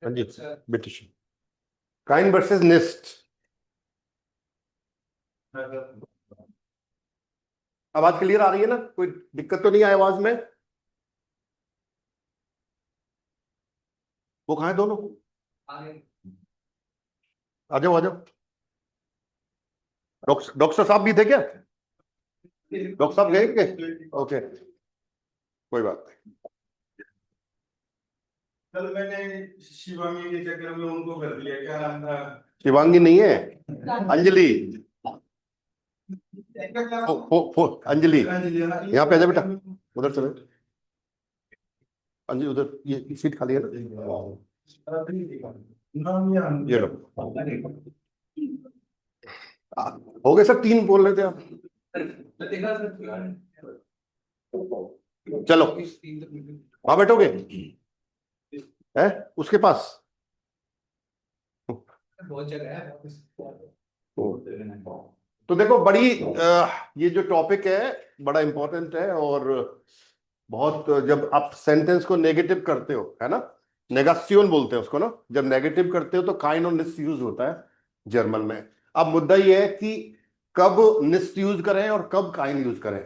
हाँ जी, ब्रिटिश। काइन वर्सेस निस्ट। आवाज क्लियर आ रही है ना? कोई दिक्कत तो नहीं है आवाज में? वो कहाँ है दोनों? आ जाओ आ जाओ। डॉक्टर साहब भी थे क्या? डॉक्टर साहब गए क्या? ओके, कोई बात नहीं। कल मैंने शिवांगी के चक्कर में उनको कर दिया, क्या नाम था? शिवांगी नहीं है, अंजलि। अंजलि, यहाँ पे आ जा बेटा, उधर चलो। अंजलि उधर, ये सीट खाली है ना? ये लो। हो गए सब, 3 बोल रहे थे आप। चलो, वहां बैठोगे? है उसके पास बहुत जगह है। तो देखो, बड़ी ये जो टॉपिक है बड़ा इंपॉर्टेंट है। और बहुत, जब आप सेंटेंस को नेगेटिव करते हो, है ना, नेगासियोन बोलते हैं उसको ना, जब नेगेटिव करते हो तो काइन और निस्ट यूज होता है जर्मन में। अब मुद्दा ये है कि कब निस्ट यूज करें और कब काइन यूज करें,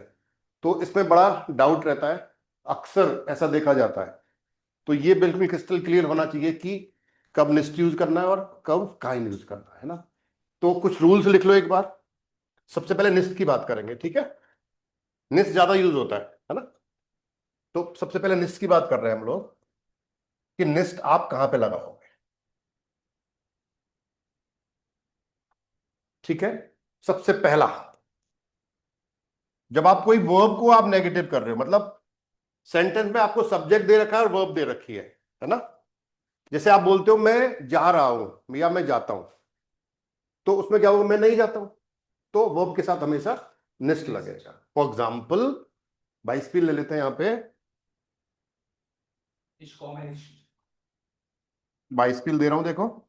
तो इसमें बड़ा डाउट रहता है, अक्सर ऐसा देखा जाता है। तो ये बिल्कुल क्रिस्टल क्लियर होना चाहिए कि कब निस्ट यूज करना है और कब काइन यूज करना है ना। तो कुछ रूल्स लिख लो एक बार। सबसे पहले निस्ट की बात करेंगे, ठीक है? निस्ट ज्यादा यूज होता है ना? तो सबसे पहले निस्ट की बात कर रहे हैं हम लोग कि निस्ट आप कहां पे लगाओगे। ठीक है, सबसे पहला, जब आप कोई वर्ब को आप नेगेटिव कर रहे हो, मतलब सेंटेंस में आपको सब्जेक्ट दे रखा है और वर्ब दे रखी है ना? जैसे आप बोलते हो मैं जा रहा हूं या मैं जाता हूं, तो उसमें क्या होगा? मैं नहीं जाता हूं, तो वर्ब के साथ हमेशा निस्ट लगेगा। फॉर एग्जाम्पल, बाइस्पिल ले लेते हैं यहां पे। बाइस्पिल दे रहा हूं, देखो,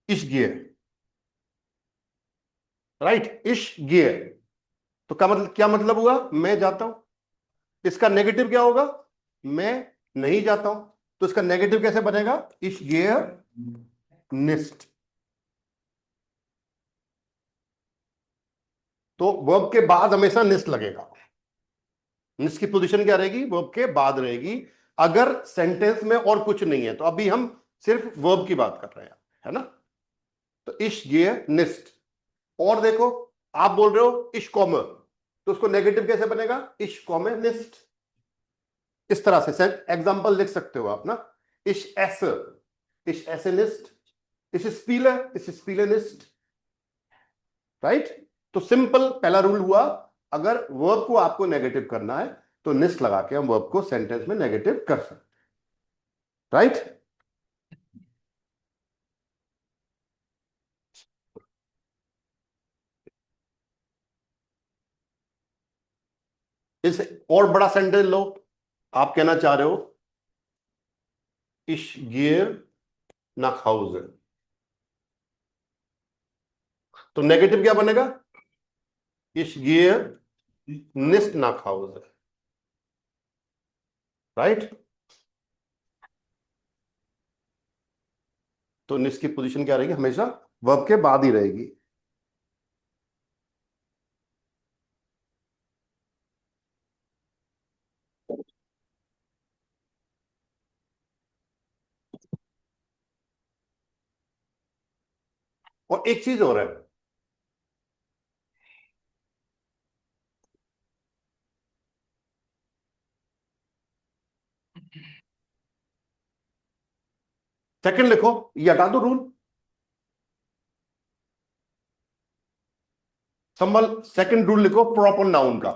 इश गियर, राइट, इश गियर। तो क्या मतलब हुआ? मैं जाता हूं। इसका नेगेटिव क्या होगा? मैं नहीं जाता हूं। तो इसका नेगेटिव कैसे बनेगा? इश गियर निस्ट। तो वर्ब के बाद हमेशा निस्ट लगेगा। निस्ट की पोजीशन क्या रहेगी? वर्ब के बाद रहेगी, अगर सेंटेंस में और कुछ नहीं है। तो अभी हम सिर्फ वर्ब की बात कर रहे हैं, है ना? तो इश गियर निस्ट। और देखो, आप बोल रहे हो इश कॉमर, तो उसको नेगेटिव कैसे बनेगा? इश कॉमर निस्ट। इस तरह से एग्जांपल लिख सकते हो आप ना। इश एस, इश एस निस्ट, इश स्पीले, इश स्पीले निस्ट, राइट? तो सिंपल पहला रूल हुआ, अगर वर्ब को आपको नेगेटिव करना है तो निस्ट लगा के हम वर्ब को सेंटेंस में नेगेटिव कर सकते, राइट? इस और बड़ा सेंटेंस लो, आप कहना चाह रहे हो इश गियर nach Hause, तो नेगेटिव क्या बनेगा? इश गियर निस्ट nach Hause, राइट? तो निस्ट की पोजीशन क्या रहेगी? हमेशा वर्ब के बाद ही रहेगी। और एक चीज और है, सेकंड लिखो, ये हटा दो रूल। संभल, सेकंड रूल लिखो प्रॉपर नाउन का।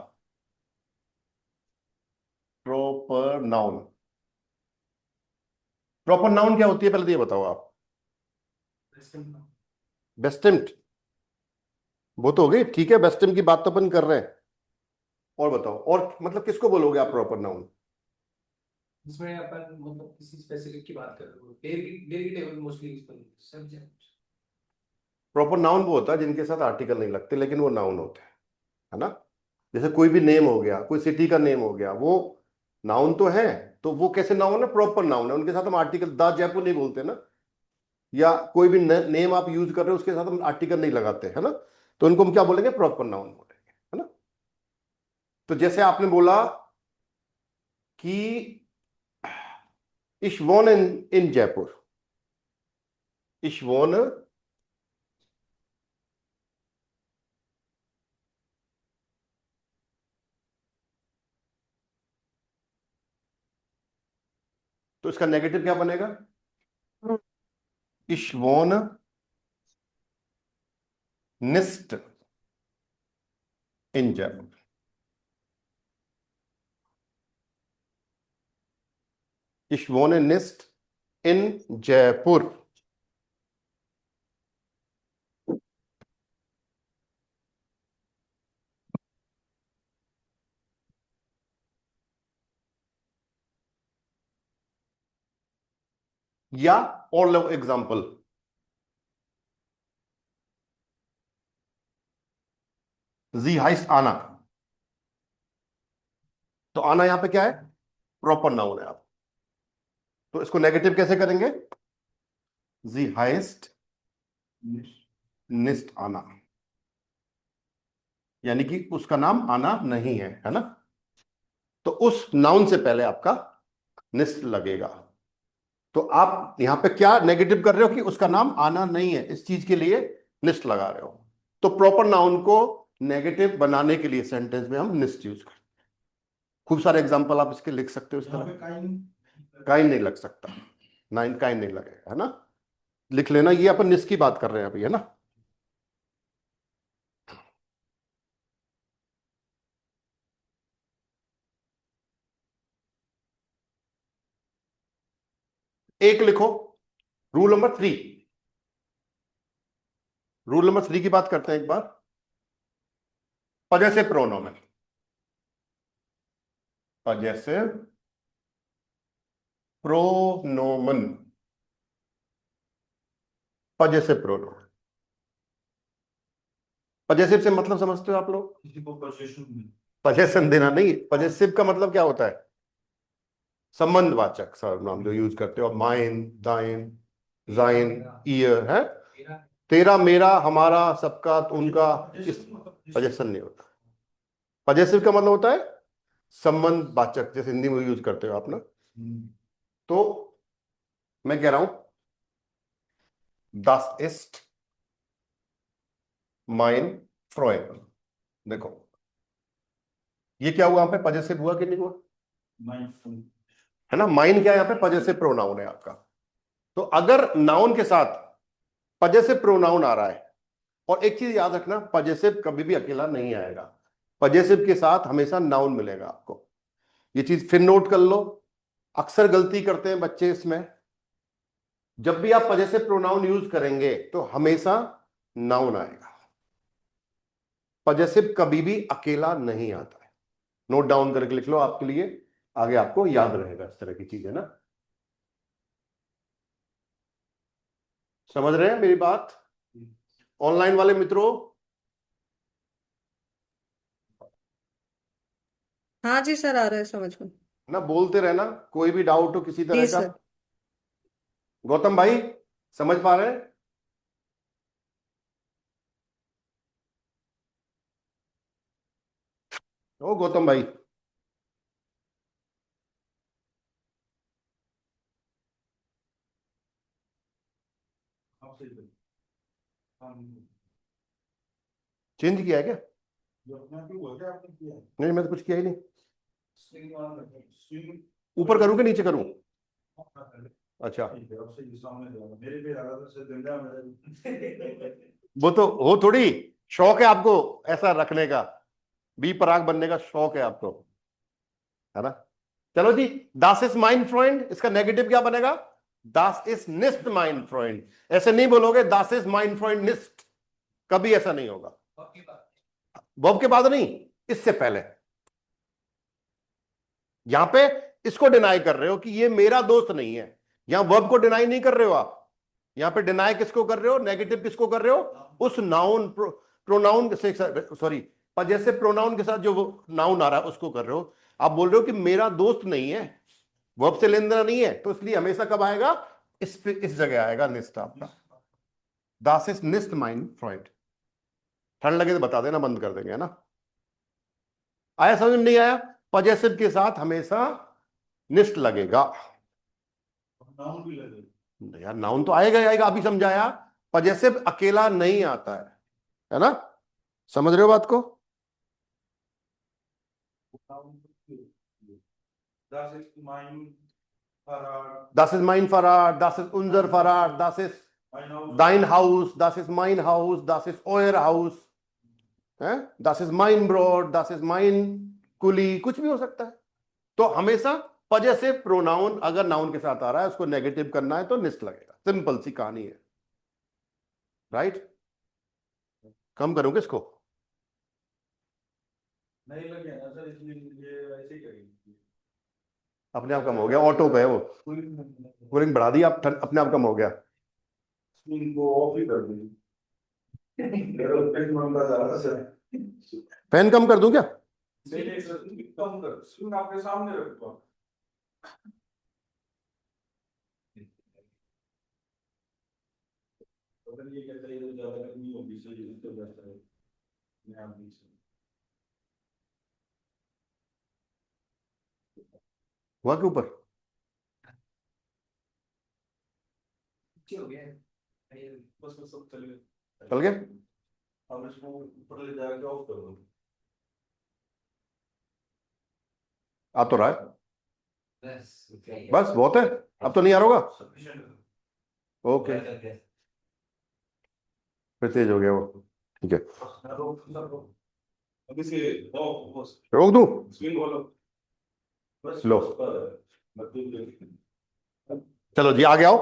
प्रॉपर नाउन, प्रॉपर नाउन क्या होती है पहले तो ये बताओ आप। बेस्टिम्ड, वो तो हो गई, ठीक है, बेस्टिम की बात तो अपन कर रहे हैं। और बताओ, और मतलब किसको बोलोगे आप प्रॉपर नाउन? जिसमें अपन मतलब किसी स्पेसिफिक की बात कर रहे हो, daily table mostly subject. Proper noun वो होता है जिनके साथ आर्टिकल नहीं लगते लेकिन वो नाउन होते हैं, है ना? जैसे कोई भी नेम हो गया, कोई सिटी का नेम हो गया, वो नाउन तो है, तो वो कैसे नाउन है? प्रॉपर नाउन है, उनके साथ हम आर्टिकल द जयपुर नहीं बोलते ना, या कोई भी नेम आप यूज कर रहे हो उसके साथ हम आर्टिकल नहीं लगाते, है ना, तो उनको हम क्या बोलेंगे? प्रॉपर नाउन बोलेंगे, है ना। तो जैसे आपने बोला कि ich wohne in Jaipur, ich wohne तो इसका नेगेटिव क्या बनेगा? ich wohne nicht in Jaipur. ich wohne nicht in Jaipur. या और एग्जांपल, sie heißt आना, तो आना यहां पे क्या है? प्रॉपर नाउन है। आप तो इसको नेगेटिव कैसे करेंगे? sie heißt nicht आना, यानी कि उसका नाम आना नहीं है ना, तो उस नाउन से पहले आपका निस्ट लगेगा। तो आप यहां पे क्या नेगेटिव कर रहे हो? कि उसका नाम आना नहीं है, इस चीज के लिए निस्ट लगा रहे हो। तो प्रॉपर नाउन को नेगेटिव बनाने के लिए सेंटेंस में हम निस्ट यूज करते हैं। खूब सारे एग्जांपल आप इसके लिख सकते हो इस तरह। काइन नहीं लग सकता, नाइन काइन नहीं लगेगा, है ना, लिख लेना। ये अपन निस्ट की बात कर रहे हैं अभी, है ना। एक लिखो, रूल नंबर 3। रूल नंबर 3 की बात करते हैं एक बार। Possessive pronoun, possessive pronoun, possessive pronoun. Possessive से मतलब समझते हो आप लोग? किसी को पोजीशन पजेशन देना नहीं, पजेसिव का मतलब क्या होता है? संबंधवाचक सर्वनाम जो यूज करते हो, माइन, दाइन, जाइन, ईयर, है, मेरा तेरा, मेरा, हमारा, सबका, उनका। इस पजेशन नहीं होता। पजेसिव का मतलब होता है संबंधवाचक, जैसे हिंदी में यूज करते हो आप ना। तो मैं कह रहा हूं das ist mein Freund। देखो ये क्या हुआ? यहाँ पे पजेसिव हुआ कि नहीं हुआ? है ना, माइन क्या है यहाँ पे? पजेसिव प्रोनाउन है आपका। तो अगर नाउन के साथ पजेसिव प्रोनाउन आ रहा है, और एक चीज याद रखना, पजेसिव कभी भी अकेला नहीं आएगा, पजेसिव के साथ हमेशा नाउन मिलेगा आपको। ये चीज फिर नोट कर लो, अक्सर गलती करते हैं बच्चे इसमें। जब भी आप पजेसिव प्रोनाउन यूज करेंगे तो हमेशा नाउन आएगा, पजेसिव कभी भी अकेला नहीं आता है। नोट डाउन करके लिख लो, आपके लिए आगे आपको याद रहेगा इस तरह की चीजें ना। समझ रहे हैं मेरी बात? ऑनलाइन वाले मित्रों, हाँ जी सर, आ रहा है समझ में। ना बोलते रहना, कोई भी डाउट हो किसी तरह जी का। सर। गौतम भाई समझ पा रहे हैं? ओ गौतम भाई, चेंज किया है क्या? नहीं, मैं तो कुछ किया ही नहीं। ऊपर करूं कि नीचे करूं? अच्छा, वो तो हो थोड़ी, शौक है आपको ऐसा रखने का, बी पराग बनने का शौक है आपको, है ना। चलो जी, दास इज माइन फ्रेंड, इसका नेगेटिव क्या बनेगा? दास इज निस्ट माइन फ्रेंड। ऐसे नहीं बोलोगे दास इज माइन फ्रेंड निस्ट, कभी ऐसा नहीं होगा। आपकी बात वर्ब के बाद नहीं, इससे पहले। यहां पे इसको डिनाई कर रहे हो कि ये मेरा दोस्त नहीं है, यहां वर्ब को डिनाई नहीं कर रहे हो आप। यहां पे डिनाई किसको कर रहे हो? नेगेटिव किसको कर रहे हो? उस नाउन प्रोनाउन से, सॉरी, पजेसिव प्रोनाउन के साथ जो नाउन आ रहा है उसको कर रहे हो। आप बोल रहे हो कि मेरा दोस्त नहीं है, वर्ब से लेन देना नहीं है, तो इसलिए हमेशा कब आएगा, इस जगह आएगा निस्ट आपका। दास इज निस्ट माइन फ्रॉइड। ठंड लगे तो बता देना, बंद कर देंगे, है ना। आया समझ में नहीं आया? पजेसिव के साथ हमेशा निस्ट लगेगा। नाउन भी लगे। यार नाउन तो आएगा ही आएगा, अभी समझाया। पजेसिव अकेला नहीं आता है ना। समझ रहे हो बात को? Das ist mein Fahrrad. Das ist mein Fahrrad, das ist unser Fahrrad, das ist Mein Auto. dein Haus, das ist mein Haus, das ist euer Haus, das ist mein Brot, das ist mein कुली, कुछ भी हो सकता है। तो हमेशा possessive pronoun अगर noun के साथ आ रहा है, उसको नेगेटिव करना है तो निस्ट लगेगा। सिंपल सी कहानी है, राइट। कम करोगे इसको? नहीं लगे ना सर, इसलिए ये ऐसे ही करेंगे। अपने आप कम हो गया, ऑटो पे है वो, कूलिंग बढ़ा दी आप, अपने आप कम हो गया। स्क्रीन को ऑफ ही कर दी। मेरा पेट मंगा जा रहा सर। फैन कम कर दूं क्या? नहीं सर, कम कर, स्क्रीन आपके सामने रखो। अगर ये कहता है ज्यादा गर्मी होगी सर, इसको बेहतर है मैं आप नहीं सर। हुआ के ऊपर हो गया है। बस सब चले गए। चल गया? अब इसको ऊपर ले जाके ऑफ कर दो। आ तो रहा है, बस okay। बस बहुत है, अब तो नहीं आ रहा होगा। सफिशिएंट ओके, फिर तेज हो गया वो, ठीक है। अभी से ऑफ रोक दूं? स्क्रीन खोलो बस। लो। मतलब चलो जी, आगे आओ।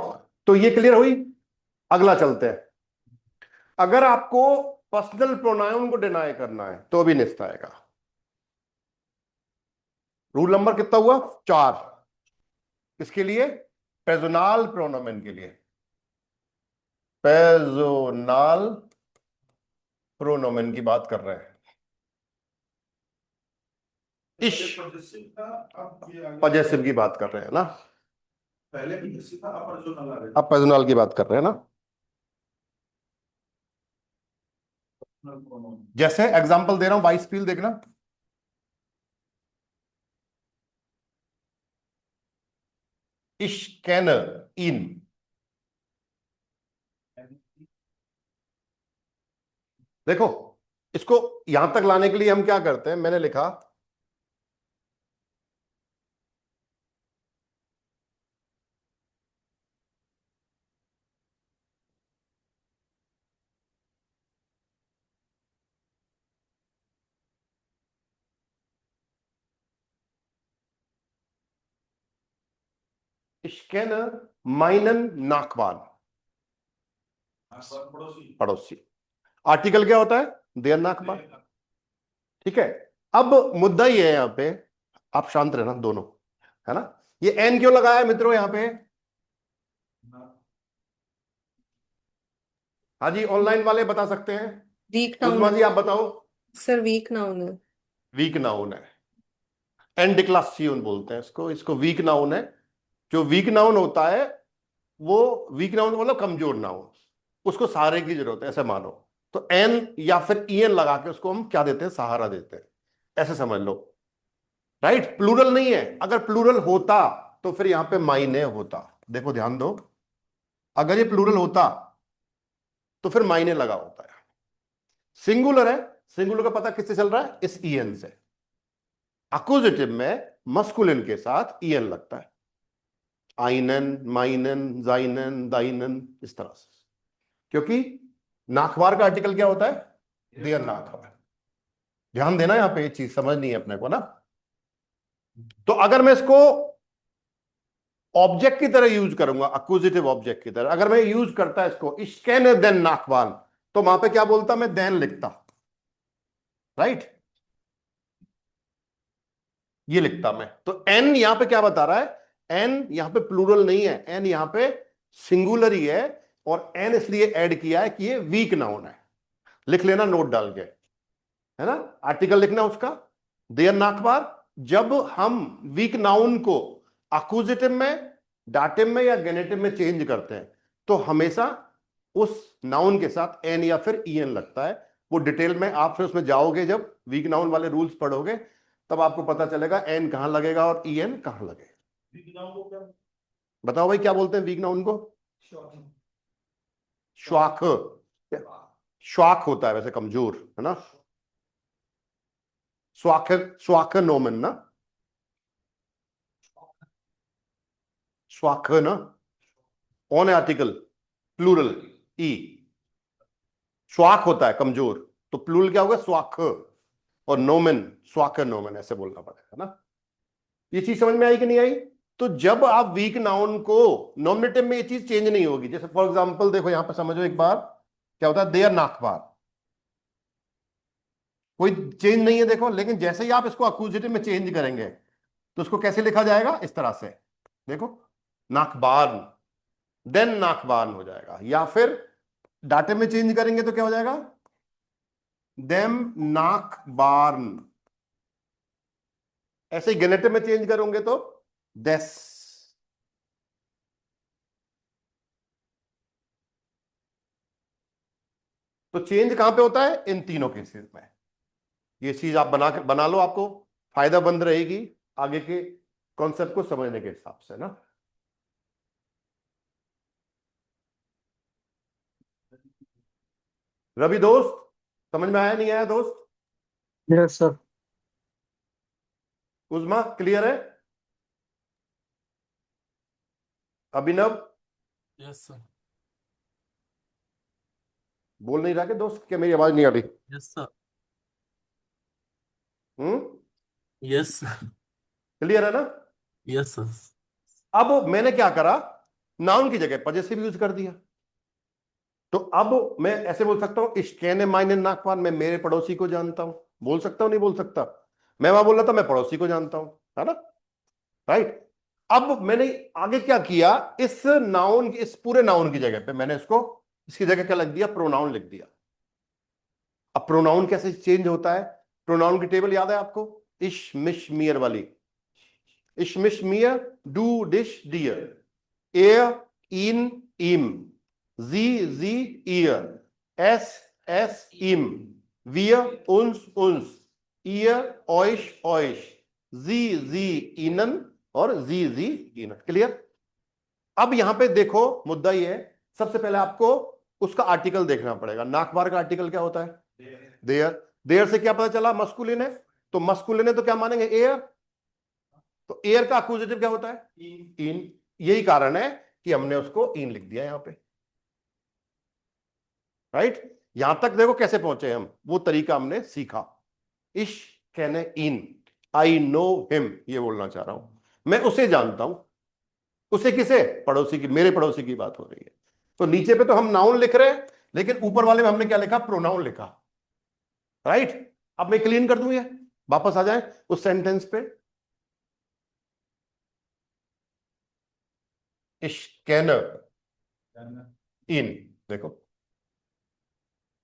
तो ये क्लियर हुई। अगला चलते हैं। अगर आपको पर्सनल प्रोनाउन को डिनाई करना है तो भी निस्त आएगा। रूल नंबर कितना हुआ? 4। किसके लिए? पेजोनाल प्रोनोमेन के लिए। पेजोनाल प्रोनोमेन की बात कर रहे हैं। इश पजेसिव की बात कर रहे हैं ना। पहले भी जैसे था, अपर जो ना लगे अब पेजोनाल की बात कर रहे हैं ना। जैसे एग्जांपल दे रहा हूं, वाइस फील देखना। इश कैन इन। देखो, इसको यहां तक लाने के लिए हम क्या करते हैं, मैंने लिखा इश्केन माइनन नाकवान, पड़ोसी। पड़ोसी। आर्टिकल क्या होता है? देयर नाकवान। ठीक है। अब मुद्दा ये है यहां पे, आप शांत रहना दोनों, है ना। ये एन क्यों लगाया है मित्रों यहां पे? हाँ जी, ऑनलाइन वाले बता सकते हैं। वीक उस्मा नाउन जी आप बताओ। सर, वीक नाउन है। वीक नाउन है, एंडिक्लासियन बोलते हैं इसको। इसको वीक नाउन है। जो वीक नाउन होता है वो वीक नाउन मतलब कमजोर नाउन, उसको सहारे की जरूरत है, ऐसे मानो। तो एन या फिर ईएन लगा के उसको हम क्या देते हैं? सहारा देते हैं, ऐसे समझ लो, राइट। प्लूरल नहीं है। अगर प्लूरल होता तो फिर यहां पे मायने होता। देखो ध्यान दो, अगर ये प्लूरल होता तो फिर मायने लगा होता है। सिंगुलर है, सिंगुलर का पता किससे चल रहा है? इस ईएन से। अक्यूजेटिव में मस्कुलिन के साथ ईएन लगता है, आइनन, माइनन, जाइनन, दाइनन, इस तरह से। क्योंकि नाखवार का आर्टिकल क्या होता है? देयर नाखवार। ध्यान देना, यहां पे ये चीज समझनी है अपने को ना। तो अगर मैं इसको ऑब्जेक्ट की तरह यूज करूंगा, अक्यूजिटिव ऑब्जेक्ट की तरह, अगर मैं यूज करता इसको इश्केन देन नाखवान, तो वहां पे क्या बोलता? मैं देन लिखता, राइट। ये लिखता मैं। तो एन यहां पे क्या बता रहा है? एन यहां पे प्लूरल नहीं है, एन यहां पे सिंगुलर ही है। और एन इसलिए ऐड किया है कि ये वीक नाउन है। लिख लेना नोट डाल के, है ना। आर्टिकल लिखना उसका, देयर नाखवार, जब हम वीक नाउन को अक्यूजेटिव में, डाटिव में या गेनेटिव में चेंज करते हैं तो हमेशा उस नाउन के साथ एन या फिर ईएन लगता है। वो डिटेल में आप फिर उसमें जाओगे, जब वीक नाउन वाले रूल्स पढ़ोगे तब आपको पता चलेगा एन कहां लगेगा और ईएन कहां लगेगा। बताओ भाई क्या बोलते हैं वीक नाउन को? श्वाख। श्वाख होता है वैसे कमजोर, है ना? स्वाख, स्वाख नोमन ना, स्वाख ना, ऑन आर्टिकल, प्लूरल ई। स्वाख होता है कमजोर, तो प्लूरल क्या होगा? स्वाख। और नोमेन, स्वाख नोमेन, ऐसे बोलना पड़ेगा ना। ये चीज समझ में आई कि नहीं आई? तो जब आप वीक नाउन को, नॉमिनेटिव में ये चीज चेंज नहीं होगी। जैसे फॉर एग्जांपल देखो यहां पर समझो एक बार, क्या होता है? देयर नाकबार, कोई चेंज नहीं है देखो, लेकिन जैसे ही आप इसको अक्यूजेटिव में चेंज करेंगे तो उसको कैसे लिखा जाएगा? इस तरह से देखो, नाकबान, देन नाकबान हो जाएगा। या फिर डाटे में चेंज करेंगे तो क्या हो जाएगा? देम नाकबार्न। ऐसे ही गेनेटिव में चेंज करोगे तो देस। तो चेंज कहां पे होता है? इन तीनों केसेस में। ये चीज आप बना लो, आपको फायदामंद रहेगी आगे के कॉन्सेप्ट को समझने के हिसाब से ना। रवि दोस्त, समझ में आया नहीं आया दोस्त? Yes sir. उजमा क्लियर है? अभिनव यस सर। बोल नहीं रहा कि दोस्त? क्या मेरी आवाज नहीं आ रही? Yes sir. Hmm, yes. Clear है ना? Yes sir. अब मैंने क्या करा, नाउन की जगह पजेसिव यूज कर दिया। तो अब मैं ऐसे बोल सकता हूं, इश्केने मायने नाकवान, मैं मेरे पड़ोसी को जानता हूं। बोल सकता हूं नहीं बोल सकता? मैं वहां बोल रहा था मैं पड़ोसी को जानता हूं, है ना? राइट। अब मैंने आगे क्या किया, इस नाउन, इस पूरे नाउन की जगह पे मैंने इसको, इसकी जगह क्या लिख दिया? प्रोनाउन लिख दिया। अब प्रोनाउन कैसे चेंज होता है? प्रोनाउन की टेबल याद है आपको? इश मिश मियर वाली। इश मिश मियर, डू डिश डियर, एयर इन इम, जी जी ईयर, एस एस इम, वियर उन्स उन्स, ईयर ऑइश ऑइश, जी इनन और जी इनन। क्लियर? अब यहां पे देखो मुद्दा ये है, सबसे पहले आपको उसका आर्टिकल देखना पड़ेगा। नाकबार का आर्टिकल क्या होता है? देयर। देयर से क्या पता चला? मस्कुलिन है, तो मस्कुलिन है तो क्या मानेंगे? एयर। तो एयर का अक्यूजेटिव क्या होता है? इन। यही कारण है कि हमने उसको इन लिख दिया यहां पे। राइट? यहां तक देखो कैसे पहुंचे हम, वो तरीका हमने सीखा। इश कहने इन, आई नो हिम, ये बोलना चाह रहा हूं, मैं उसे जानता हूं। उसे किसे? पड़ोसी की, मेरे पड़ोसी की बात हो रही है। तो नीचे पे तो हम नाउन लिख रहे हैं, लेकिन ऊपर वाले में हमने क्या लिखा? प्रोनाउन लिखा। राइट? अब मैं क्लीन कर दूं, ये वापस आ जाए उस सेंटेंस पे। स्कैनर इन, देखो।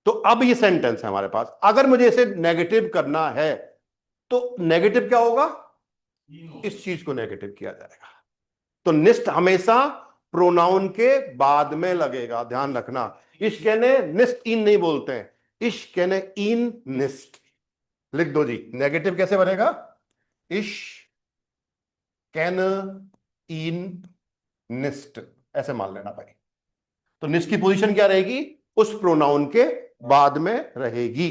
तो अब ये सेंटेंस है हमारे पास। अगर मुझे इसे नेगेटिव करना है तो नेगेटिव क्या होगा? इस चीज को नेगेटिव किया जाएगा। तो निस्ट हमेशा प्रोनाउन के बाद में लगेगा, ध्यान रखना। इश कहने निस्ट इन नहीं बोलते हैं, इश कहने इन निस्ट। लिख दो जी, नेगेटिव कैसे बनेगा? इश कैन इन निस्ट, ऐसे मान लेना भाई। तो निस्ट की पोजीशन क्या रहेगी? उस प्रोनाउन के बाद में रहेगी।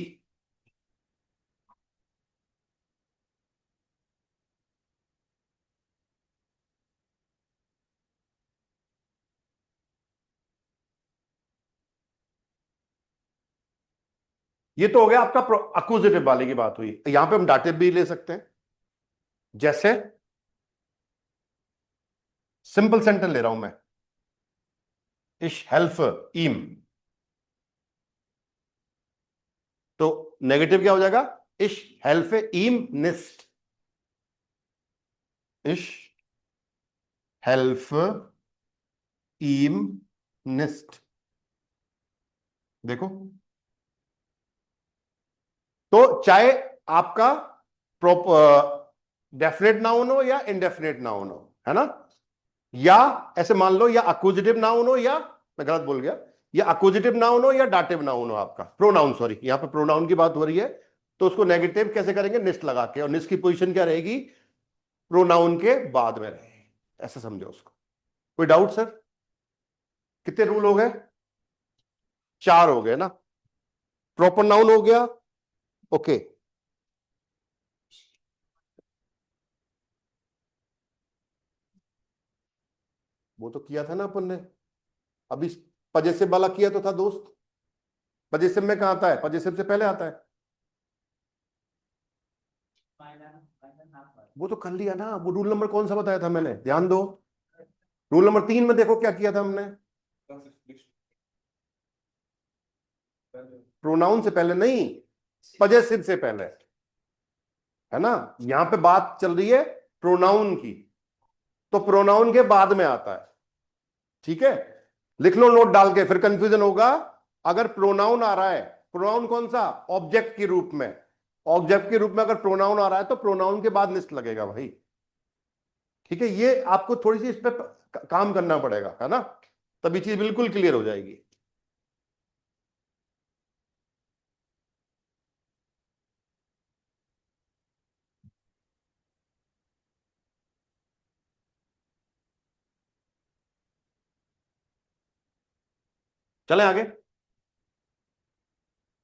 ये तो हो गया आपका अक्यूजेटिव वाले की बात हुई। यहां पे हम डाटिव भी ले सकते हैं। जैसे सिंपल सेंटेंस ले रहा हूं मैं, इश हेल्फ इम, तो नेगेटिव क्या हो जाएगा? इश हेल्फ इम निस्ट, इश हेल्फ इम निस्ट। देखो, तो चाहे आपका डेफिनेट नाउन हो या इंडेफिनेट नाउन हो, है ना, या ऐसे मान लो या अक्यूजिटिव नाउन हो, या मैं गलत बोल गया, या अक्यूजिटिव नाउन हो या डाटिव नाउन हो, आपका प्रोनाउन, सॉरी यहां पे प्रोनाउन की बात हो रही है, तो उसको नेगेटिव कैसे करेंगे, निस्ट लगा के, और निस्ट की पोजीशन क्या रहेगी, प्रोनाउन के बाद में रहेगी, ऐसा समझो उसको। कोई डाउट सर? कितने रूल हो गए? 4 हो गए ना। प्रॉपर नाउन हो गया, ओके। वो तो किया था ना अपन ने अभी, पजेसिव वाला किया तो था दोस्त। पजेसिव में कहां आता है, पजेसिव से पहले आता है, वो तो कर लिया ना। वो रूल नंबर कौन सा बताया था मैंने, ध्यान दो। रूल नंबर 3 में देखो क्या किया था हमने, प्रोनाउन से पहले नहीं, पजेसिव से पहले, है ना। यहां पे बात चल रही है प्रोनाउन की, तो प्रोनाउन के बाद में आता है, ठीक है। लिख लो नोट डाल के, फिर कंफ्यूजन होगा। अगर प्रोनाउन आ रहा है, प्रोनाउन कौन सा, ऑब्जेक्ट के रूप में, ऑब्जेक्ट के रूप में अगर प्रोनाउन आ रहा है तो प्रोनाउन के बाद निस्ट लगेगा भाई, ठीक है। ये आपको थोड़ी सी इस पे काम करना पड़ेगा, है ना, तभी चीज बिल्कुल क्लियर हो जाएगी। चलें आगे,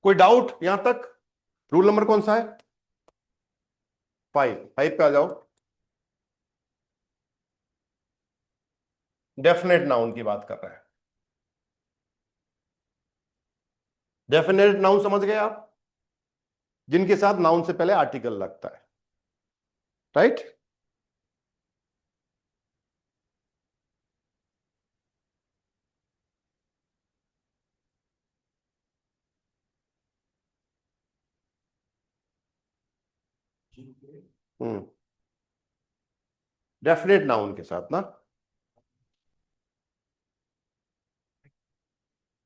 कोई डाउट यहां तक? रूल नंबर कौन सा है, 5 पे आ जाओ। डेफिनेट नाउन की बात कर रहे हैं। डेफिनेट नाउन समझ गए आप, जिनके साथ नाउन से पहले आर्टिकल लगता है, राइट। हम्म, डेफिनेट नाउन के साथ ना,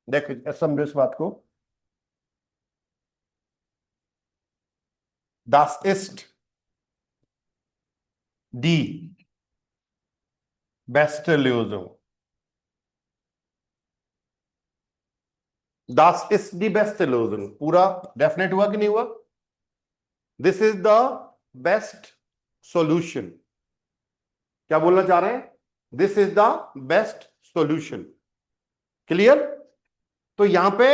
देखो समझो इस बात को। Das ist die beste Lösung. Das ist die beste Lösung पूरा डेफिनेट हुआ कि नहीं हुआ? This is the best solution, क्या बोलना चाह रहे हैं, this is the best solution, clear. तो यहां पे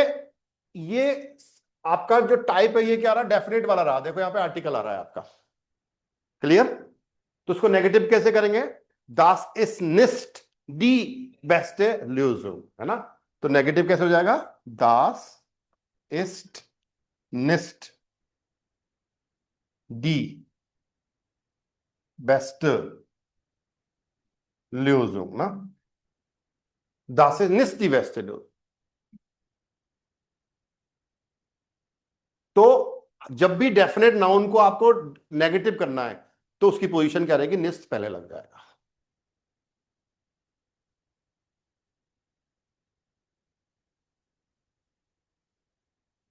ये आपका जो टाइप है ये क्या रहा, डेफिनेट वाला रहा, देखो यहां पे आर्टिकल आ रहा है आपका, क्लियर। तो उसको नेगेटिव कैसे करेंगे, Das ist nicht die beste Lösung, है ना। तो नेगेटिव कैसे हो जाएगा, Das ist nicht die beste Lösung, ना, Das ist nicht die beste Lösung। तो जब भी डेफिनेट नाउन को आपको नेगेटिव करना है तो उसकी पोजीशन क्या रहेगी, निस्ट पहले लग जाएगा।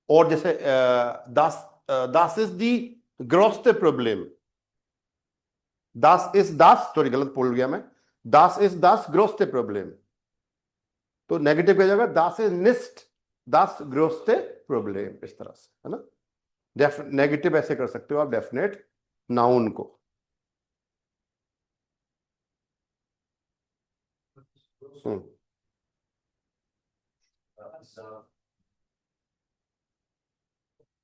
और जैसे दास इज दी ग्रोस्ते प्रॉब्लम, दास इज दास, सॉरी गलत बोल गया मैं, दास इज दास ग्रोस्ते प्रॉब्लम, तो नेगेटिव क्या जाएगा, दास इज निस्ट दास ग्रोस्ते प्रॉब्लम, इस तरह से, है ना। नेगेटिव ऐसे कर सकते हो आप डेफिनेट नाउन को।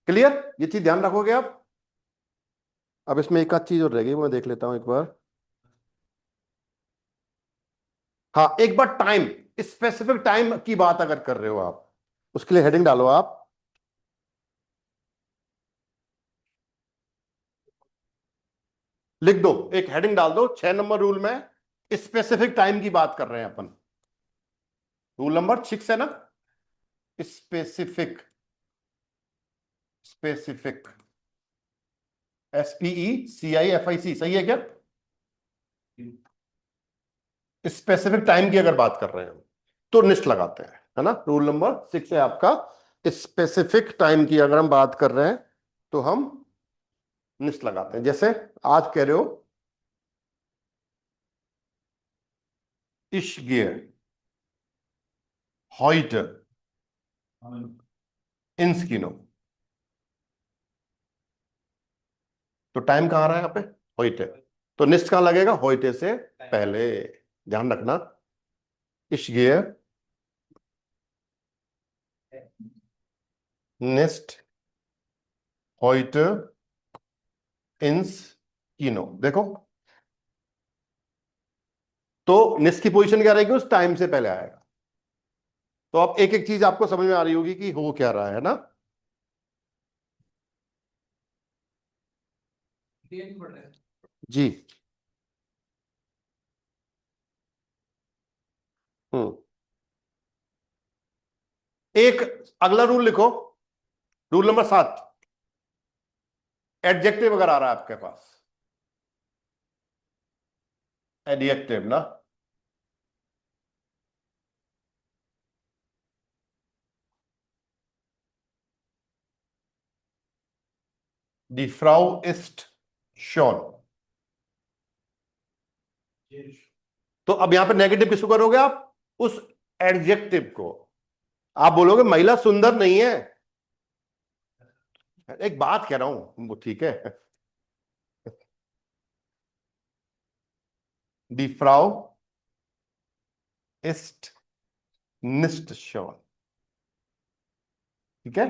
क्लियर, ये चीज ध्यान रखोगे आप। अब इसमें एक आध चीज और रहेगी, वो मैं देख लेता हूं एक बार। हाँ, एक बार टाइम, स्पेसिफिक टाइम की बात अगर कर रहे हो आप, उसके लिए हेडिंग डालो आप, लिख दो, एक हेडिंग डाल दो, 6 नंबर रूल में स्पेसिफिक टाइम की बात कर रहे हैं अपन, रूल नंबर 6 है ना, स्पेसिफिक, स्पेसिफिक, SPECIFIC, सही है क्या, स्पेसिफिक टाइम की अगर बात कर रहे हैं तो निस्ट लगाते हैं, है ना। रूल नंबर 6 है आपका, स्पेसिफिक टाइम की अगर हम बात कर रहे हैं तो हम निस्ट लगाते हैं। जैसे आज कह रहे हो Ich gehe heute ins Kino। तो टाइम कहाँ आ रहा है यहाँ पे? heute। तो निस्ट कहाँ लगेगा? heute से पहले। ध्यान रखना, ich gehe nicht heute ins Kino। देखो, तो निस्ट की पोजीशन क्या रहेगी? उस टाइम से पहले आएगा। तो अब एक एक चीज आपको समझ में आ रही होगी कि हो क्या रहा है ना। क्लियर पड़ रहा है। जी। हम्म। एक अगला रूल लिखो, रूल नंबर 7। एडजेक्टिव अगर आ रहा है आपके पास, एडजेक्टिव ना, दी फ्राउ इस्ट शॉन। तो अब यहां पे नेगेटिव किसको करोगे आप? उस एडजेक्टिव को। आप बोलोगे महिला सुंदर नहीं है, एक बात कह रहा हूं वो, ठीक है। दी फ्राउ इस्ट निस्ट शॉन, ठीक है।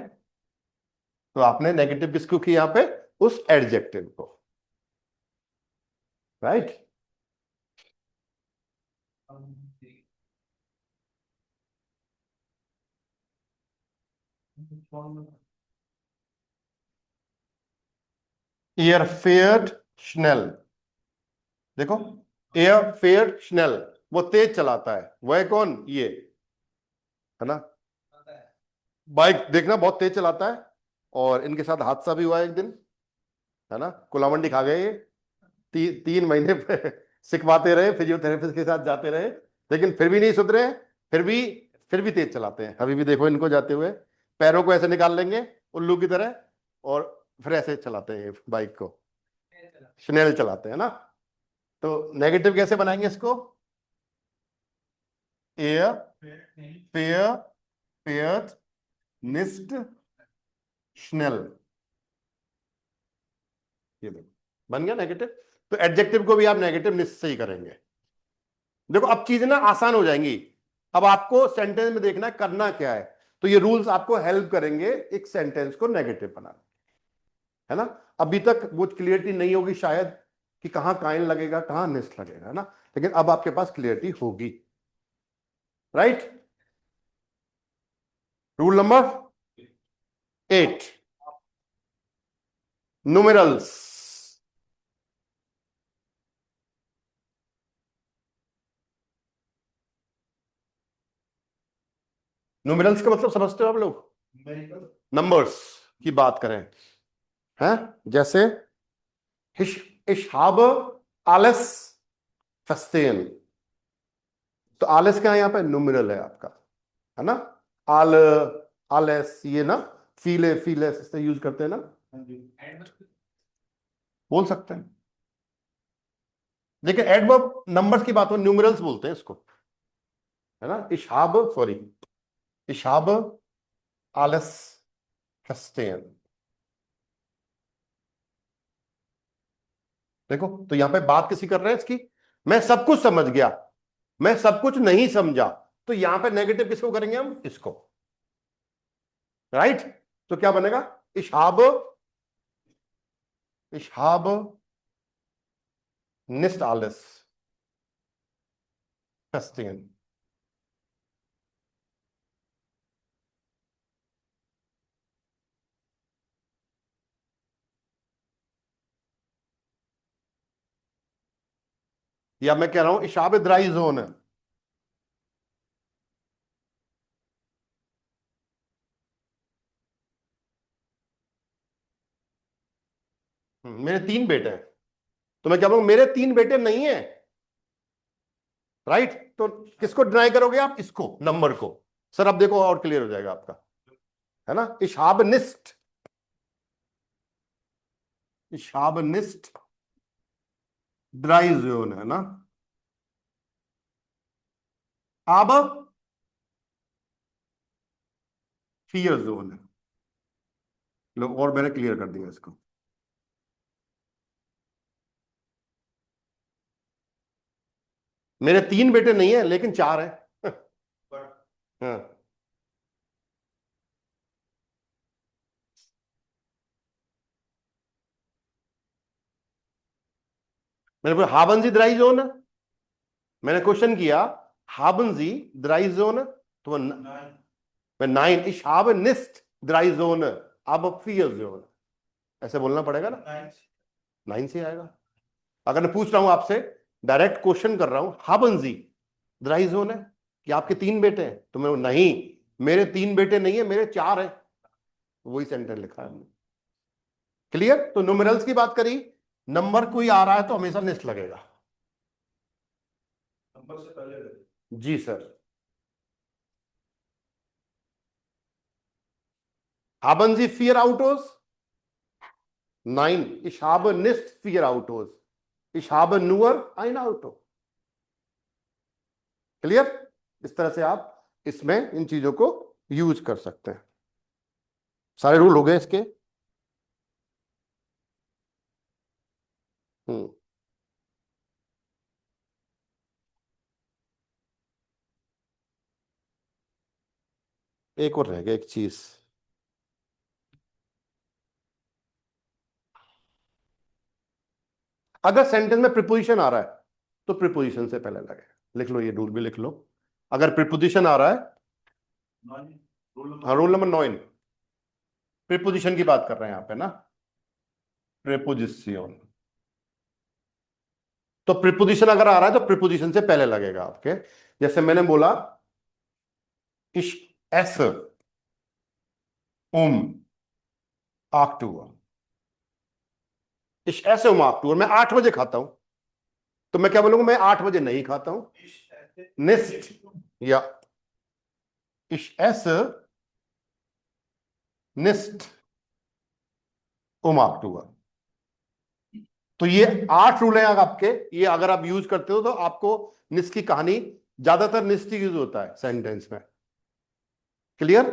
तो आपने नेगेटिव किसको किया यहां पे? उस एडजेक्टिव को, राइट। एयर फेयर्ड स्नेल। देखो, एयर फेयर्ड स्नेल, वो तेज चलाता है। वह कौन? ये है ना, बाइक देखना बहुत तेज चलाता है। और इनके साथ हादसा भी हुआ एक दिन, है ना, कुलामंडी खा गए ये। 3 महीने पे सिखवाते रहे, फिजियोथेरेपिस्ट के साथ जाते रहे, लेकिन फिर भी नहीं सुधरे। फिर भी तेज चलाते हैं। अभी भी देखो इनको जाते हुए, पैरों को ऐसे निकाल लेंगे उल्लू की तरह, और फिर ऐसे चलाते हैं बाइक को, स्नेल चलाते हैं ना। तो नेगेटिव कैसे बनाएंगे इसको? एयर फेयर फेयर निस्ट स्नेल, ये देखो बन गया नेगेटिव। तो एडजेक्टिव को भी आप नेगेटिव निस्ट से ही करेंगे। देखो अब चीजें ना आसान हो जाएंगी। अब आपको सेंटेंस में देखना है करना क्या है। तो ये रूल्स आपको हेल्प करेंगे एक सेंटेंस को नेगेटिव बनाने, है ना। अभी तक वो क्लियरिटी नहीं होगी शायद कि कहां काइन लगेगा, कहां निस्ट लगेगा, है ना। लेकिन अब आपके पास क्लियरिटी होगी, right. Rule number 8, numerals. Numerals का मतलब समझते हो आप लोग? नंबर्स की बात करें, हैं, जैसे ich habe alles verstehen। तो आलस क्या है? यहाँ पे न्यूमेरल है आपका, है ना। आल आलस, ये ना फीले फीले से यूज करते हैं ना, बोल सकते हैं। लेकिन एडवर्ब नंबर्स की बात हो, न्यूमेरल्स बोलते हैं इसको, है ना। ich habe alles verstehen। देखो, तो यहां पे बात किसी कर रहे हैं इसकी, मैं सब कुछ समझ गया, मैं सब कुछ नहीं समझा। तो यहां पे नेगेटिव किसको करेंगे हम? इसको, राइट। तो क्या बनेगा? ich habe nicht alles verstehen। या मैं कह रहा हूं ich habe 3 Söhne। मेरे 3 बेटे हैं। तो मैं क्या बोलूं? मेरे 3 बेटे नहीं है, राइट। तो किसको डिनाई करोगे आप? इसको, नंबर को। सर अब देखो और क्लियर हो जाएगा आपका, है ना। ich habe nicht 3 Söhne, है ना। अब फियर जोन है। लो, और मैंने क्लियर कर दिया इसको। मेरे 3 बेटे नहीं है लेकिन 4 है। हाँ, मैंने बोला haben Sie 3 जोन। मैंने क्वेश्चन किया haben Sie 3 जोन, तो मैं 9, ich habe nicht 3 जोन, अब 4 जोन, ऐसे बोलना पड़ेगा ना। 9 से आएगा। अगर मैं पूछ रहा हूं आपसे, डायरेक्ट क्वेश्चन कर रहा हूं, haben Sie 3 जोन है कि आपके 3 बेटे हैं, तो मैं नहीं, मेरे 3 बेटे नहीं है, मेरे 4 हैं, वही सेंटेंस लिखा है हमने। क्लियर? तो न्यूमेरल्स की बात करी, नंबर कोई आ रहा है तो हमेशा निस्ट लगेगा। नंबर से पहले लगे। जी sir. haben Sie 4 Autos? Nein, ich habe nicht 4 Autos, ich habe nur ein Auto। Clear? इस तरह से आप इसमें इन चीजों को यूज कर सकते हैं। सारे रूल हो गए इसके। हम्म। एक और रह गया, एक चीज। अगर सेंटेंस में प्रीपोजिशन आ रहा है तो प्रीपोजिशन से पहले लगे। लिख लो, ये रूल भी लिख लो। अगर प्रीपोजिशन आ रहा है, हाँ, रूल नंबर 9, प्रीपोजिशन की बात कर रहे हैं यहाँ पे ना, प्रीपोजिशन। तो प्रीपोजिशन अगर आ रहा है तो प्रीपोजिशन से पहले लगेगा आपके। जैसे मैंने बोला, ich esse8 Uhr, ich esse 8 Uhr, मैं 8 बजे खाता हूं, तो मैं क्या बोलूंगा, मैं 8 बजे नहीं खाता हूं, nicht, या ich esse nicht 8 Uhr। तो ये 8 रूल हैं आपके, ये अगर आप यूज करते हो तो आपको निस्ट की कहानी, ज्यादातर निस्ट यूज होता है सेंटेंस में। क्लियर?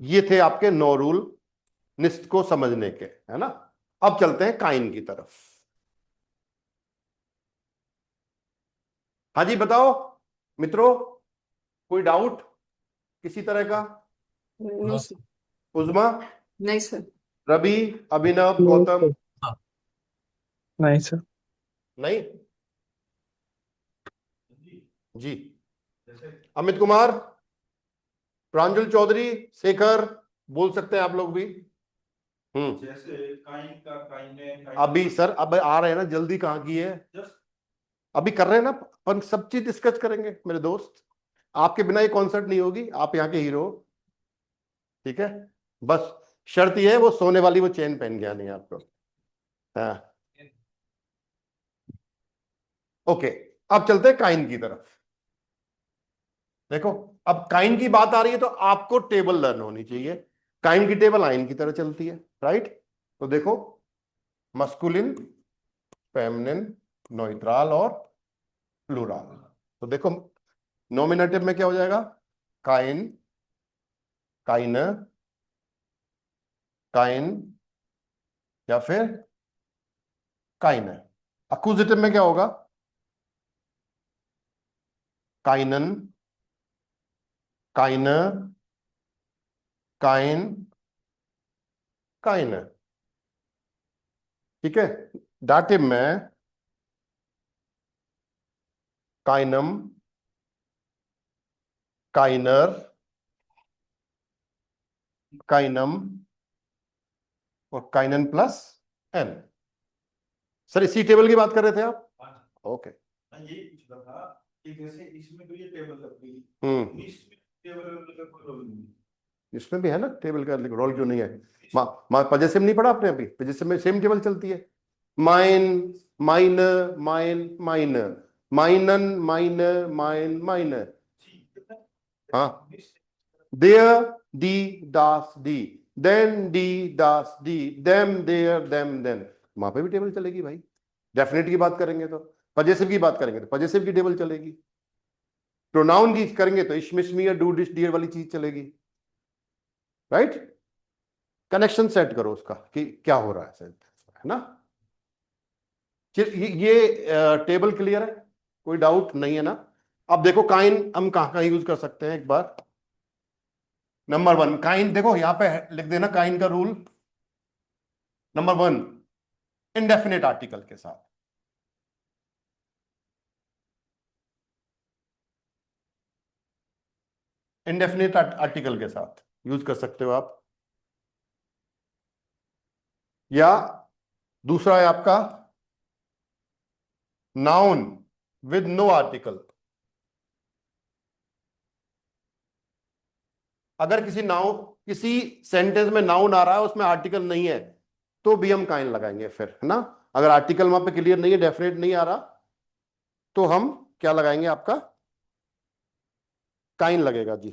ये थे आपके 9 रूल निस्ट को समझने के, है ना। अब चलते हैं काइन की तरफ। हाँ जी, बताओ मित्रों, कोई डाउट किसी तरह का? No sir. उज्मा, नहीं सर। रवि, अभिनव, गौतम? नहीं सर। नहीं जी। जैसे अमित कुमार, प्रांजल चौधरी, शेखर, बोल सकते हैं आप लोग भी। जैसे काइन का काइने अभी सर, अब आ रहे हैं ना, जल्दी कहाँ की है, जस्ट अभी कर रहे हैं ना, अपन सब चीज डिस्कस करेंगे मेरे दोस्त। आपके बिना ये कॉन्सर्ट नहीं होगी, आप यहाँ के हीरो हो, ठीक है। बस शर्त ये है, वो सोने वाली वो चेन पहन के आनी है आपको। हाँ, ओके। अब चलते हैं काइन की तरफ। देखो, अब काइन की बात आ रही है तो आपको टेबल लर्न होनी चाहिए। काइन की टेबल आइन की तरह चलती है, राइट। तो देखो, मस्कुलिन, फेमिनिन, न्यूट्रल और प्लूरल। तो देखो, नॉमिनेटिव में क्या हो जाएगा, काइन, काइन, काइन, या फिर काइन। अक्यूजेटिव में क्या होगा, काइनन, काइन, काइन, काइन। ठीक है। डाटिव में काइनम, काइनर, काइनम और काइनन प्लस एन। सर, इसी टेबल की बात कर रहे थे आप? ओके। मैं यही पूछ रहा था कि जैसे इसमें तो ये टेबल लग गई, हम्म, इसमें टेबल का कोई रोल नहीं। इसमें भी है ना टेबल का रोल, क्यों नहीं है? पजेसिव नहीं पढ़ा आपने अभी? पजेसिव में सेम टेबल चलती है, माइन, माइन, माइन, माइन, माइनन, माइन, माइन, माइन। हाँ, देयर, दी, दास, दी, देन, दी, दास, दी, देम, देयर, देम, देन। वहां पे भी टेबल चलेगी भाई। डेफिनेट की बात करेंगे तो, पजेसिव की बात करेंगे तो पजेसिव की टेबल चलेगी। प्रोनाउन की करेंगे तो इश्मिशमी डू डिश डियर वाली चीज चलेगी, राइट। कनेक्शन सेट करो उसका कि क्या हो रहा है सेंटेंस में, है ना। ये टेबल क्लियर है, कोई डाउट नहीं है ना। अब देखो काइन हम कहां कहां यूज कर सकते हैं एक बार। नंबर 1 काइन, देखो यहां पे लिख देना काइन का रूल। नंबर 1 इंडेफिनिट आर्टिकल के साथ, इंडेफिनिट आर्टिकल के साथ यूज कर सकते हो आप। या दूसरा है आपका नाउन विद नो आर्टिकल। अगर किसी सेंटेंस में नाउन आ रहा है उसमें आर्टिकल नहीं है तो भी हम काइन लगाएंगे फिर, है ना। अगर आर्टिकल वहां पे क्लियर नहीं है, डेफिनेट नहीं आ रहा, तो हम क्या लगाएंगे, आपका काइन लगेगा जी।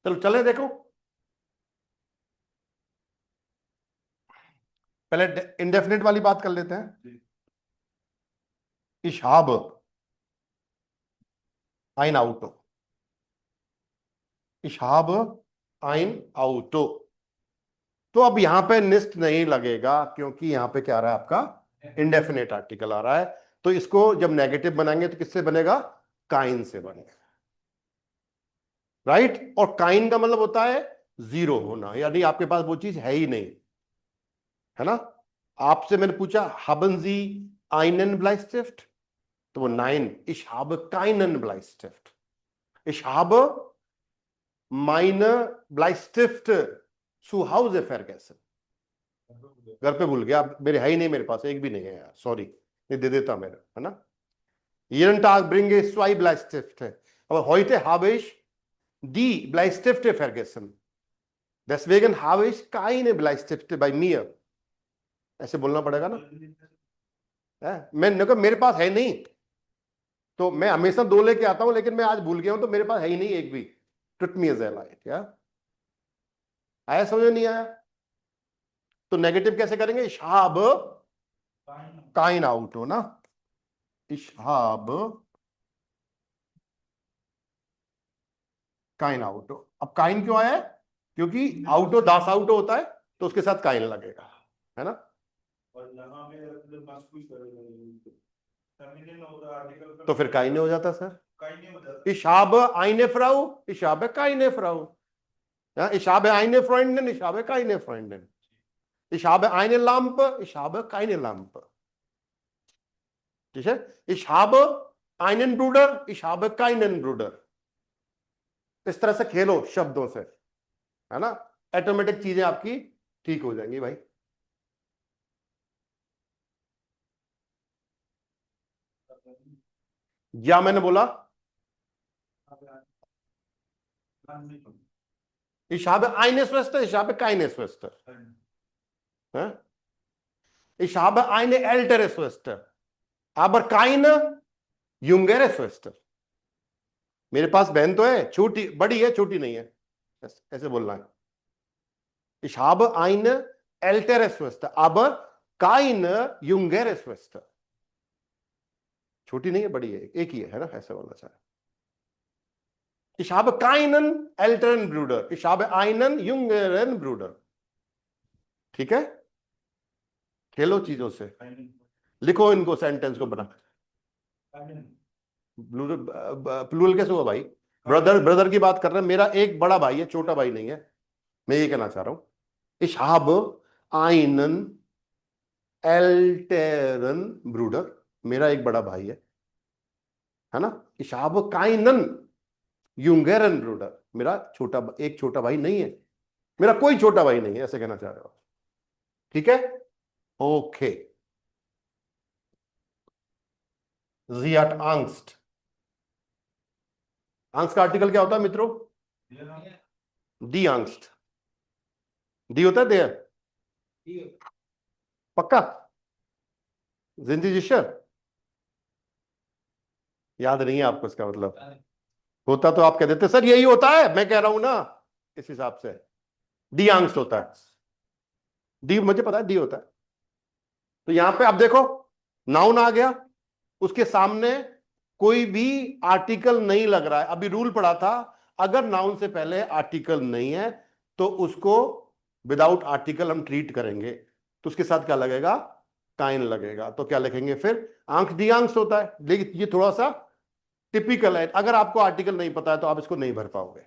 चलो चले देखो, पहले इंडेफिनिट वाली बात कर लेते हैं। इशहाब आइन आउटो, इशहाब आइन आउटो। तो अब यहां पे निस्ट नहीं लगेगा क्योंकि यहां पे क्या आ रहा है, आपका इंडेफिनेट आर्टिकल आ रहा है। तो इसको जब नेगेटिव बनाएंगे तो किससे बनेगा, काइन से बनेगा, राइट। और काइन का मतलब होता है जीरो होना, यानी आपके पास वो चीज है ही नहीं, है ना। आपसे मैंने पूछा haben Sie einen Bleistift, तो वो 9, ich habe keinen Bleistift, ich habe meine Bleistift zu Hause vergessen, घर पे भूल गया, मेरे है ही नहीं, मेरे पास एक भी नहीं है यार, सॉरी, ये दे देता मेरा, है ना। jeden Tag bringe ich 2 Bleistifte, aber heute habe ich die Bleistifte vergessen, deswegen habe ich keine Bleistifte bei mir, ऐसे बोलना पड़ेगा ना। मैंने कहा मेरे पास है नहीं, तो मैं हमेशा 2 लेके आता हूं, लेकिन मैं आज भूल गया हूं तो मेरे पास है ही नहीं एक भी। ट्रुथ मी इज लाइट, या आया समझ में नहीं आया। तो नेगेटिव कैसे करेंगे, इशहाब काइन आउट हो ना, इशहाब काइन आउट हो। अब काइन क्यों आया है, क्योंकि आउटो दास आउटो होता है तो उसके साथ काइन लगेगा, है ना। और यहाँ पे जब मस्त कुछ करेंगे फेमिनिन होता आर्टिकल तो फिर काइन हो जाता सर। काइन नहीं होता। इशहाब आइने फ्राउ, इशहाब काइने फ्राउ, ich habe eine Freundin, ich habe keine Freundin, ich habe eine Lampe, ich habe keine Lampe, ठीक है। ich habe einen Bruder, ich habe keinen Bruder। इस तरह से खेलो शब्दों से, है ना, ऑटोमेटिक चीजें आपकी ठीक हो जाएंगी भाई। या मैंने बोला ich habe eine Schwester, ich habe keine Schwester, ich habe eine ältere Schwester, aber keine jüngere Schwester। मेरे पास बहन तो है, छोटी बड़ी है, छोटी नहीं है, ऐसे बोलना है। Ich habe eine ältere Schwester, aber keine jüngere Schwester। छोटी नहीं है, बड़ी है, एक ही है ना, ऐसे बोलना चाहे। Ich habe keinen älteren Bruder, ich habe einen jüngeren Bruder। ठीक है, खेलो चीजों से, लिखो इनको, सेंटेंस को बना। प्लूरल कैसे हुआ भाई, ब्रदर की बात कर रहे हैं, मेरा एक बड़ा भाई है, छोटा भाई नहीं है, मैं ये कहना चाह रहा हूं। Ich habe einen älteren Bruder, मेरा एक बड़ा भाई है ना। Ich habe keinen jüngeren Bruder, मेरा एक छोटा भाई नहीं है, मेरा कोई छोटा भाई नहीं है, ऐसे कहना चाह रहे हो, ठीक है। Okay, Sie hat Angst, angst का आर्टिकल क्या होता है मित्रों, die Angst, डी होता है देयर, ये पक्का? जिंदगी याद नहीं है आपको इसका मतलब? होता तो आप कह देते सर यही होता है, मैं कह रहा हूं ना इस हिसाब से। डी आंग्स्ट होता है, डी मुझे पता है डी होता है। तो यहां पे आप देखो नाउन आ गया, उसके सामने कोई भी आर्टिकल नहीं लग रहा है। अभी रूल पढ़ा था, अगर नाउन से पहले आर्टिकल नहीं है तो उसको विदाउट आर्टिकल हम ट्रीट करेंगे, तो उसके साथ क्या लगेगा? काइन लगेगा। तो क्या लिखेंगे फिर? आंख डी आंग्स्ट होता है, लेकिन ये थोड़ा सा टिपिकल है। अगर आपको आर्टिकल नहीं पता है तो आप इसको नहीं भर पाओगे।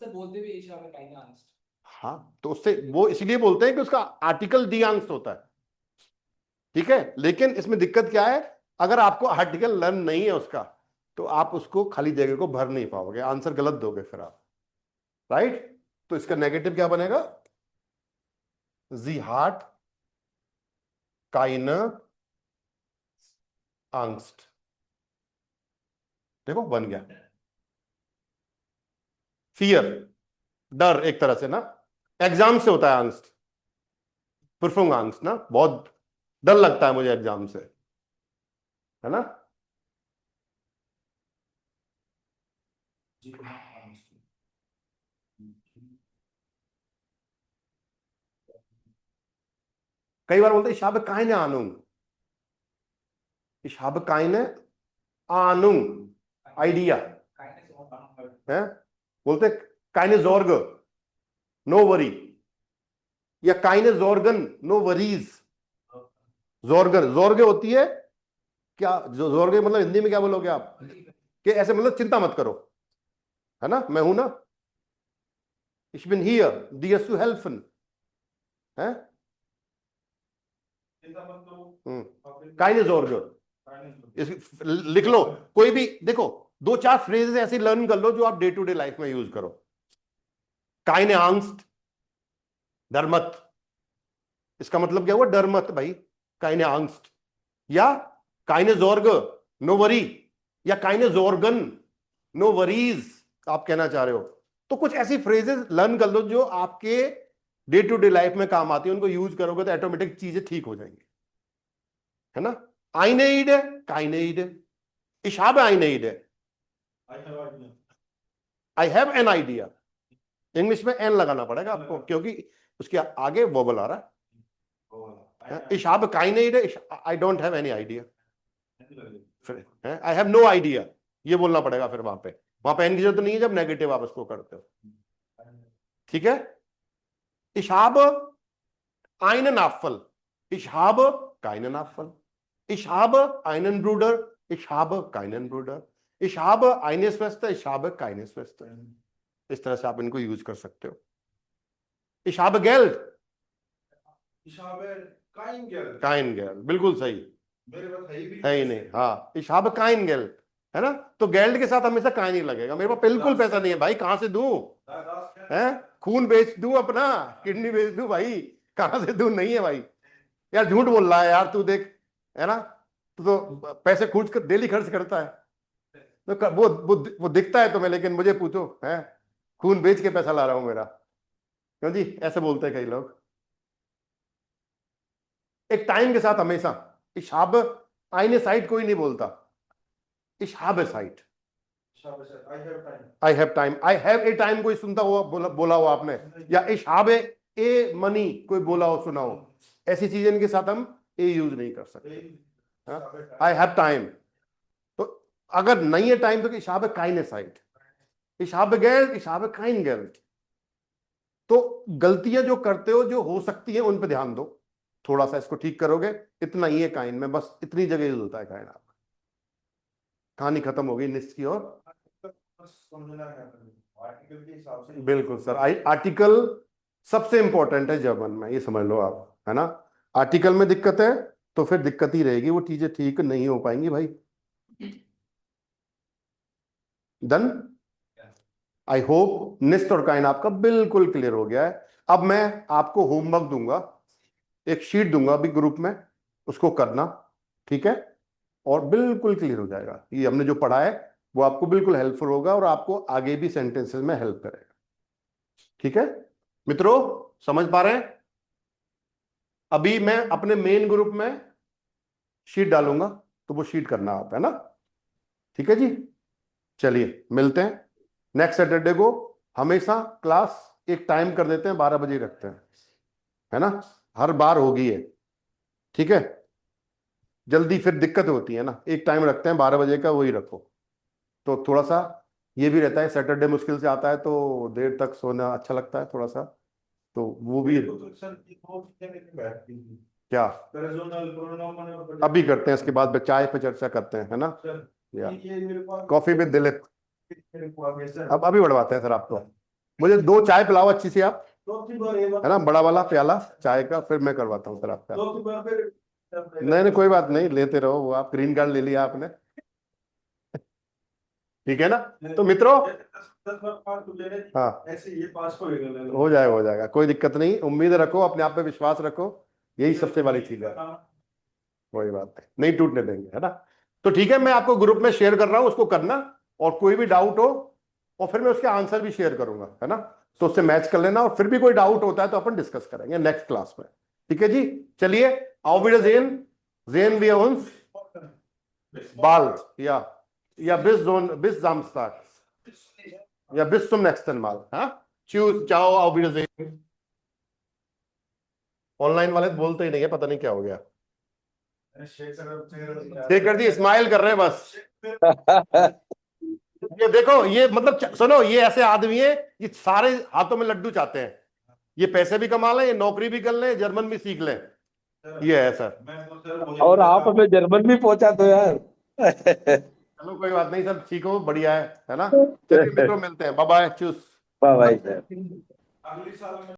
सर बोलते भी ईशा में काइंड आंस्ट। हाँ, तो उससे वो इसलिए बोलते हैं कि उसका आर्टिकल डी आंग्स्ट होता है, ठीक है। लेकिन इसमें दिक्कत क्या है, अगर आपको आर्टिकल लर्न नहीं है उसका, तो आप उसको खाली जगह को भर नहीं पाओगे, आंसर गलत दोगे फिर आप, राइट? तो इसका नेगेटिव क्या बनेगा? जी हार्ट काइने आंगस्ट। देखो बन गया। फियर, डर एक तरह से ना, एग्जाम से होता है आंगस्ट, पुरफुंग आंगस्ट ना, बहुत डर लगता है मुझे एग्जाम से, है ना? जी कई बार बोलते हैं इशाब काइने आनुंग, इशाब काइने आनुंग, आइडिया है। बोलते काइने जोर्ग, नो वरी, या काइने जोर्गन, नो वरीज। जोर्गन, जोर्गे होती है क्या? जो जोर्गे मतलब हिंदी में क्या बोलोगे आप? कि ऐसे मतलब चिंता मत करो, है ना, मैं हूं ना। Ich bin hier, dir zu helfen, है? काइने जोर्ग, लिख लो। कोई भी देखो, दो चार फ्रेजेस ऐसे लर्न कर लो जो आप डे टू डे लाइफ में यूज करो। काइने आंगस्ट, डर मत, इसका मतलब क्या हुआ? डर मत भाई, काइने आंगस्ट। या काइने जोर्ग, नो वरी, या काइने जोर्गन, नो वरीज आप कहना चाह रहे हो। तो कुछ ऐसी फ्रेजेस लर्न कर लो जो आपके डे टू डे लाइफ में काम आती है, उनको यूज करोगे तो ऑटोमेटिक चीजें ठीक हो जाएंगी, है ना? आइनेइड है, काइनेइड है, इशाब आइनेइड है, I have an idea. English में एन लगाना पड़ेगा आपको क्योंकि उसके आगे वोबल आ रहा है। इशाब काइनेइड है, I don't have any idea, I have no idea, ये बोलना पड़ेगा फिर वहां पे एन की जरूरत नहीं है जब नेगेटिव आप उसको करते हो, ठीक है। इशाब आइनन आफल, इशाब काइनन आफल, इशाब आइनन ब्रूडर, इशाब काइनन ब्रूडर, इशाब आइनेस वेस्ट, इशाब काइनेस वेस्ट। इस तरह से आप इनको यूज कर सकते हो। इशाब गेल्ड, काइन गेल्ड, बिल्कुल सही, मेरे पास है ही नहीं। हाँ, इशाब काइन गेल्ड, है ना? तो गेल्ड के साथ हमेशा काइन ही लगेगा। मेरे पास बिल्कुल पैसा नहीं है भाई, कहां से दूं? है, खून बेच दूं अपना, किडनी बेच दूं भाई, कहां से दूं? नहीं है भाई। यार झूठ बोल रहा है यार, तू देख, है ना? तो पैसे खर्च कर, डेली खर्च करता है, तो वो दिखता है तुम्हें, लेकिन मुझे पूछो, है खून बेच के पैसा ला रहा हूं मेरा, क्यों जी? ऐसे बोलते हैं कई लोग। एक टाइम के साथ हमेशा इशाब आईने साइड कोई नहीं बोलता, इशाब साइड, I have time, I have a time कोई सुनता हुआ बोला हुआ आपने, या इशाब ए मनी कोई बोला हो, सुना हो, ऐसी चीजें इनके साथ हम ए यूज नहीं कर सकते। आई हैव टाइम, तो अगर नहीं है टाइम तो इशाब काइने साइड, इशाब गेल्ड, इशाब काइन गेल्ड। तो गलतियां जो करते हो जो हो सकती है उन पे ध्यान दो, थोड़ा सा इसको ठीक करोगे, इतना ही है काइन में, बस इतनी जगह यूज होता है काइन। आप कहानी खत्म हो गई निश्चित की ओर। बिल्कुल सर, आर्टिकल सबसे इंपॉर्टेंट है जर्मन में, ये समझ लो आप, है ना? आर्टिकल में दिक्कत है तो फिर दिक्कत ही रहेगी, वो चीजें ठीक नहीं हो पाएंगी भाई। डन, आई होप निस्ट और काइन आपका बिल्कुल क्लियर हो गया है। अब मैं आपको होमवर्क दूंगा, एक शीट दूंगा अभी ग्रुप में, उसको करना, ठीक है? और बिल्कुल क्लियर हो जाएगा, ये हमने जो पढ़ा है वो आपको बिल्कुल हेल्पफुल होगा और आपको आगे भी सेंटेंसेस में हेल्प करेगा, ठीक है? मित्रों समझ पा रहे हैं? अभी मैं अपने मेन ग्रुप में शीट डालूंगा, तो वो शीट करना आप, है ना? ठीक है जी, चलिए मिलते हैं नेक्स्ट सैटरडे को। हमेशा क्लास एक टाइम कर देते हैं, 12 बजे रखते हैं, है ना? हर बार होगी ये, ठीक है? जल्दी फिर दिक्कत होती है ना, एक टाइम रखते हैं 12 बजे का, वही रखो। तो थोड़ा सा ये भी रहता है, सैटरडे मुश्किल से आता है तो देर तक सोना अच्छा लगता है थोड़ा सा, तो वो भी तो सर ये दो चीजें लेके बैठती थी, क्या पेराजोनल प्रोनोमन और अभी करते हैं, इसके बाद चाय पे चर्चा करते हैं, है ना? सर या ये मेरे पास कॉफी विद दिलीप, मेरे को आगे सर अब अभी बढ़वाते हैं सर आपको। मुझे 2 चाय पिलाओ अच्छी सी आप, चौथी बार ये बात है ना? बड़ा वाला प्याला चाय का, फिर मैं करवाता हूँ सर आपका। चौथी बार फिर नहीं नहीं कोई बात नहीं, लेते रहो, वो आप ग्रीन कार्ड ले लिया आपने, ठीक है ना? तो मित्रों 10 बार पास हो जाए हाँ, ऐसे ये पास होएगा हो जाएगा, कोई दिक्कत नहीं, उम्मीद रखो, अपने आप पे विश्वास रखो, यही सबसे बड़ी चीज है, कोई बात नहीं टूटने देंगे, है ना? तो ठीक है, मैं आपको ग्रुप में शेयर कर रहा हूं, उसको करना, और कोई भी डाउट हो और फिर मैं उसके आंसर भी शेयर करूंगा, है ना? तो उससे मैच कर लेना, और फिर भी कोई डाउट होता है तो अपन डिस्कस करेंगे नेक्स्ट क्लास में, ठीक है जी? चलिए, auf Wiedersehen, sehen wir uns bald, ja bis Samstag, ja bis zum nächsten Mal, हाँ? Tschüss, ciao, auf Wiedersehen। Online वाले बोलते ही नहीं है, पता नहीं क्या हो गया, देख कर दी, स्माइल कर रहे हैं बस। ये देखो, ये मतलब सुनो, ये ऐसे आदमी है, ये सारे हाथों में लड्डू चाहते हैं, ये पैसे भी कमा लें, ये नौकरी भी कर लें, जर्मन भी सीख लें, ये है सर। और आप हमें जर्मन भी पहुंचा दो यार। चलो कोई बात नहीं, सब सीखो, बढ़िया है ना? चलिए मित्रों, मिलते हैं, बाय बाय, चूस। Bye bye sir. अगले साल में